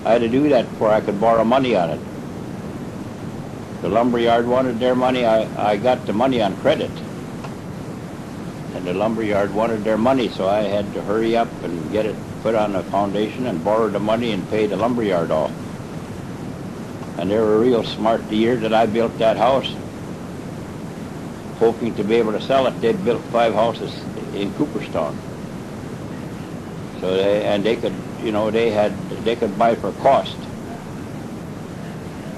I had to do that before I could borrow money on it. The lumberyard wanted their money. I got the money on credit. And the lumberyard wanted their money, so I had to hurry up and get it put on a foundation and borrow the money and pay the lumberyard off. And they were real smart. The year that I built that house, hoping to be able to sell it, they'd built 5 houses in Cooperstown. So they could, you know, they could buy for cost.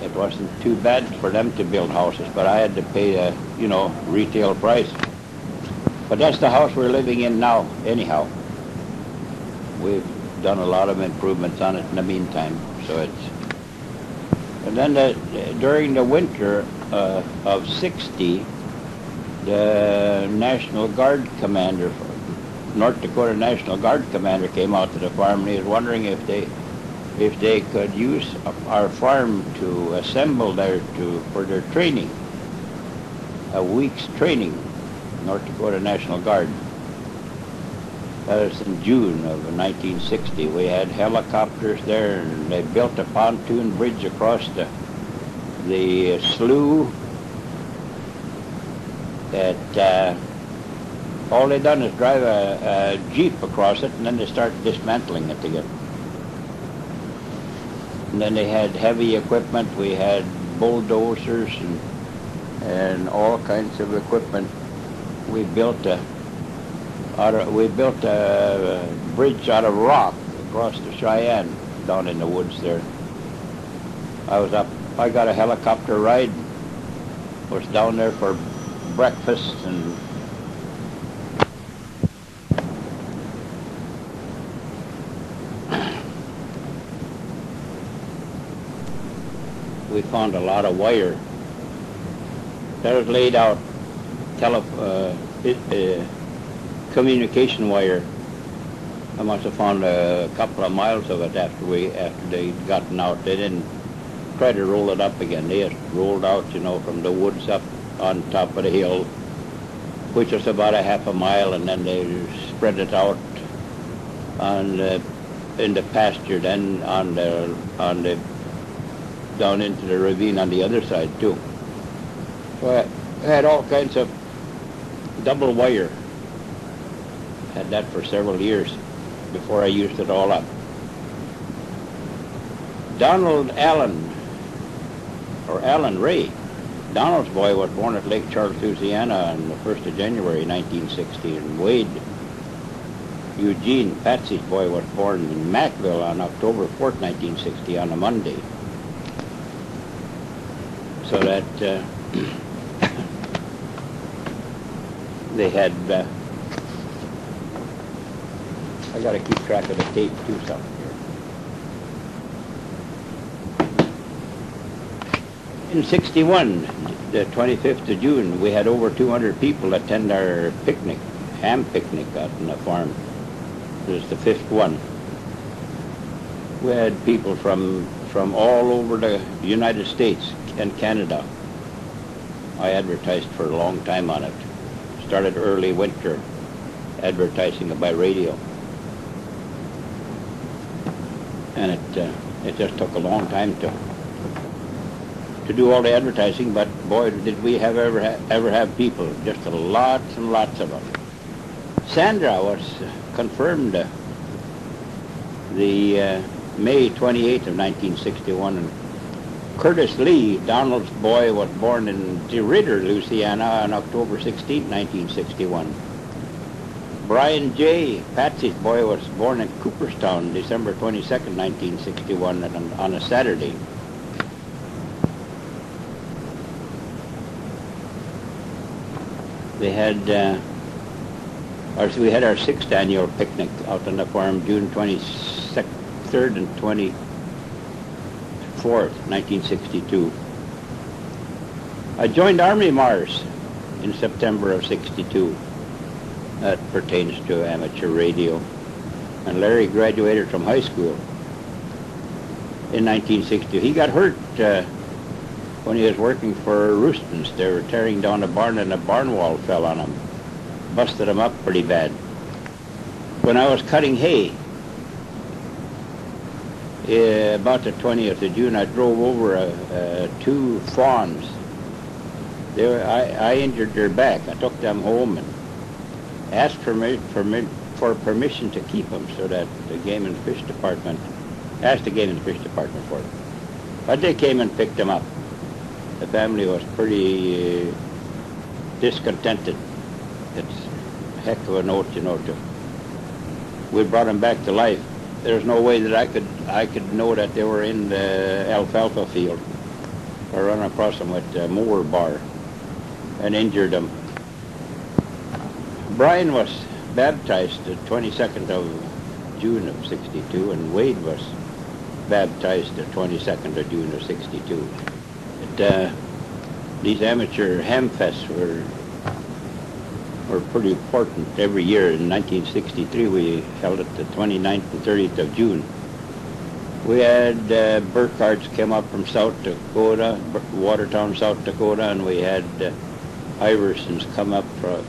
It wasn't too bad for them to build houses, but I had to pay a, you know, retail price. But that's the house we're living in now, anyhow. We've done a lot of improvements on it in the meantime, so it's... And then during the winter of '60, the National Guard commander, North Dakota National Guard commander, came out to the farm, and he was wondering if they could use our farm to assemble for their training, a week's training, North Dakota National Guard. That was in June of 1960. We had helicopters there, and they built a pontoon bridge across the slough. That all they done is drive a jeep across it, and then they start dismantling it again. And then they had heavy equipment. We had bulldozers and all kinds of equipment. We built a bridge out of rock across the Cheyenne down in the woods there. I got a helicopter ride, was down there for breakfast, and we found a lot of wire that was laid out, communication wire. I must have found a couple of miles of it after they'd gotten out. They didn't try to roll it up again. They just rolled out, you know, from the woods up on top of the hill, which was about a half a mile, and then they spread it out in the pasture, then down into the ravine on the other side too. So I had all kinds of double wire. Had that for several years before I used it all up. Donald Allen, or Allen Ray, Donald's boy was born at Lake Charles, Louisiana on the 1st of January 1960, and Wade Eugene, Patsy's boy, was born in Mackville on October 4th, 1960, on a Monday. So that they had, I got to keep track of the tape too, something here. In '61, the 25th of June, we had over 200 people attend our picnic, ham picnic out on the farm. It was the 5th one. We had people from all over the United States and Canada. I advertised for a long time on it. Started early winter, advertising it by radio. And it just took a long time to do all the advertising, but boy, did we ever have people, just lots and lots of them. Sandra was confirmed the May 28th of 1961, and Curtis Lee, Donald's boy, was born in DeRidder, Louisiana on October 16, 1961. Brian J., Patsy's boy, was born in Cooperstown, December 22nd, 1961, on a Saturday. We had our 6th annual picnic out on the farm, June 23rd and 24th, 1962. I joined Army Mars in September of '62. That pertains to amateur radio. And Larry graduated from high school in 1960. He got hurt when he was working for Roostons. They were tearing down a barn, and a barn wall fell on him. Busted him up pretty bad. When I was cutting hay, about the 20th of June, I drove over two fawns. I injured their back. I took them home and asked for permission to keep them, so that the Game and Fish Department, asked the Game and Fish Department for it. But they came and picked them up. The family was pretty discontented. It's a heck of a note, we brought them back to life. There's no way that I could know that they were in the alfalfa field or run across them with a mower bar and injured them. Brian was baptized the 22nd of June of 62, and Wade was baptized the 22nd of June of 62. These amateur hamfests were pretty important every year. In 1963, we held it the 29th and 30th of June. We had Burkharts come up from South Dakota, Watertown, South Dakota, and we had Iversons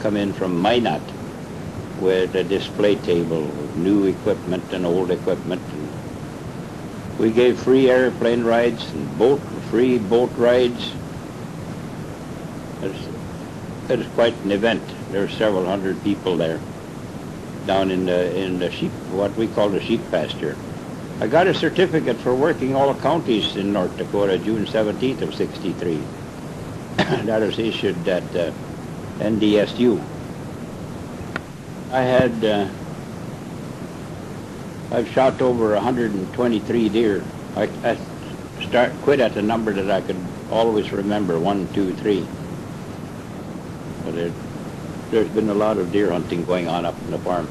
come in from Minot with a display table, new equipment and old equipment. And we gave free airplane rides and free boat rides. It was quite an event. There were several hundred people there down in the sheep, what we call the sheep pasture. I got a certificate for working all counties in North Dakota, June 17th of 63. That was issued at NDSU. I've shot over 123 deer. I quit at the number that I could always remember, 1, 2, 3. But there's been a lot of deer hunting going on up in the farm.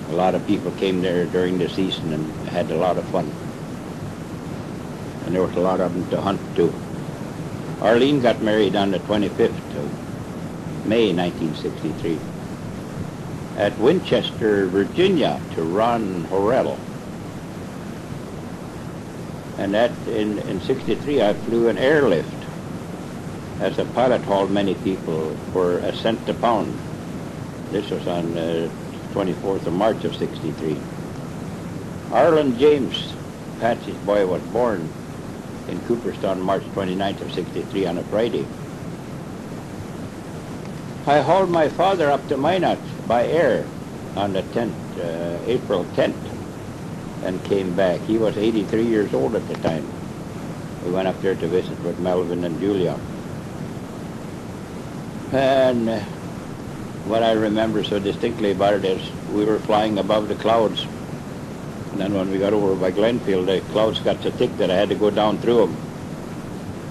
A lot of people came there during the season and had a lot of fun. And there was a lot of them to hunt too. Arlene got married on the 25th of May 1963 at Winchester, Virginia, to Ron Horrell. And that in 63 I flew an airlift as a pilot, hauled many people for a cent a pound. This was on 24th of March of 63. Arlen James, Patsy's boy, was born in Cooperstown March 29th of 63 on a Friday. I hauled my father up to Minot by air on the 10th, April 10th, and came back. He was 83 years old at the time. We went up there to visit with Melvin and Julia. And what I remember so distinctly about it is we were flying above the clouds. And then when we got over by Glenfield, the clouds got so thick that I had to go down through them,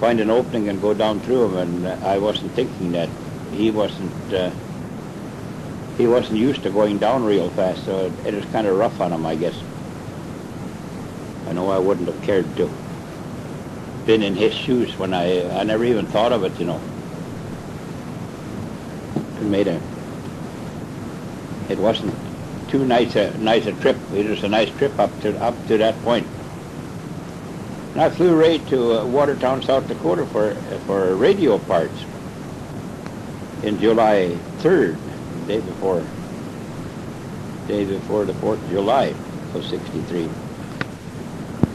find an opening and go down through them. And I wasn't thinking that he wasn't used to going down real fast, so it was kind of rough on him, I guess. I know I wouldn't have cared to been in his shoes when I never even thought of it, It wasn't too nice a trip. It was a nice trip up to that point. And I flew right to Watertown, South Dakota for radio parts in July 3rd, day before the 4th of July of 63.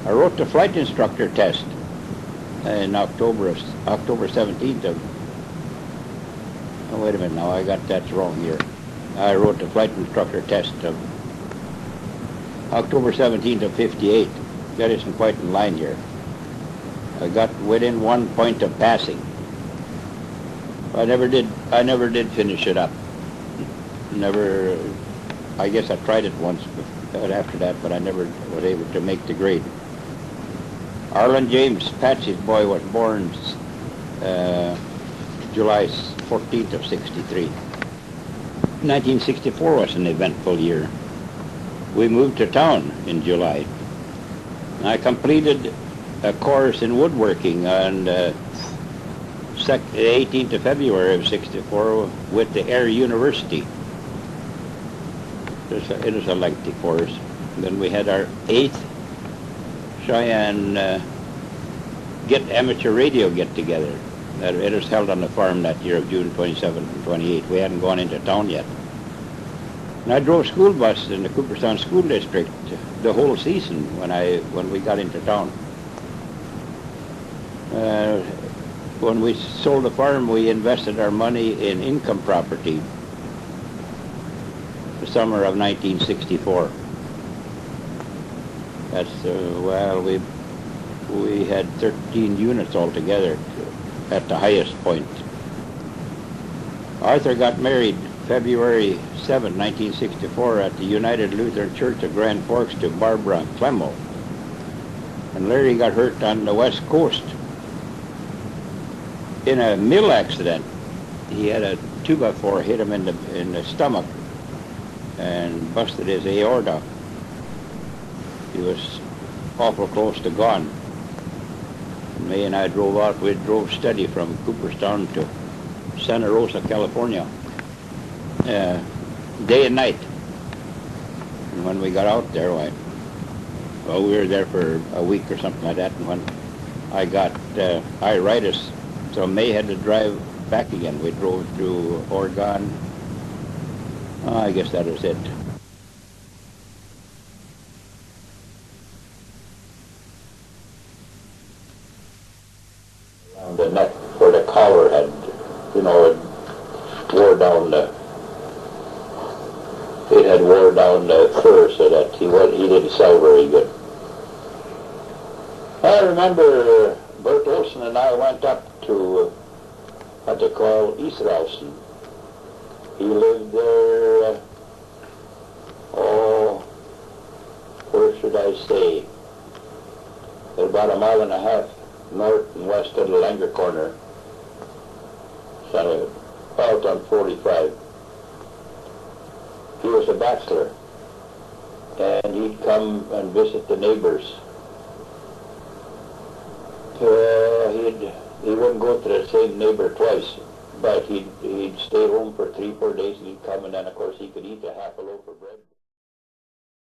I wrote the flight instructor test in October 17th of, oh, wait a minute now, I got that wrong here. I wrote the flight instructor test of October 17th of 58. That isn't quite in line here. I got within 1 point of passing. I never did finish it up. Never, I guess I tried it once after that, but I never was able to make the grade. Arlen James, Patsy's boy, was born July 14th of 63. 1964 was an eventful year. We moved to town in July. I completed a course in woodworking on the 18th of February of 64 with the Air University. It was a lengthy course. Then we had our 8th Cheyenne amateur radio get-together. It was held on the farm that year of June 27 and 28. We hadn't gone into town yet. And I drove school bus in the Cooperstown School District the whole season when we got into town. When we sold the farm, we invested our money in income property the summer of 1964. That's, well, we had 13 units altogether at the highest point. Arthur got married February 7, 1964 at the United Lutheran Church of Grand Forks to Barbara Clemmo. And Larry got hurt on the west coast in a mill accident. He had a 2x4 hit him in the stomach and busted his aorta. He was awful close to gone. May and I drove out. We drove steady from Cooperstown to Santa Rosa, California, day and night. And when we got out there, well, we were there for a week or something like that. And when I got iritis, so May had to drive back again. We drove through Oregon. I guess that was it. Around the neck where the collar had, it wore down the fur so that he didn't sell very good. I remember Bert Olson and I went up to what they call Easterelson. He lived there, where should I say? About a mile and a half north and west of the Langer corner, out on 45. He was a bachelor, and he'd come and visit the neighbors. He wouldn't go to the same neighbor twice, but he'd stay home for 3-4 days, and he'd come, and then of course he could eat a half a loaf of bread.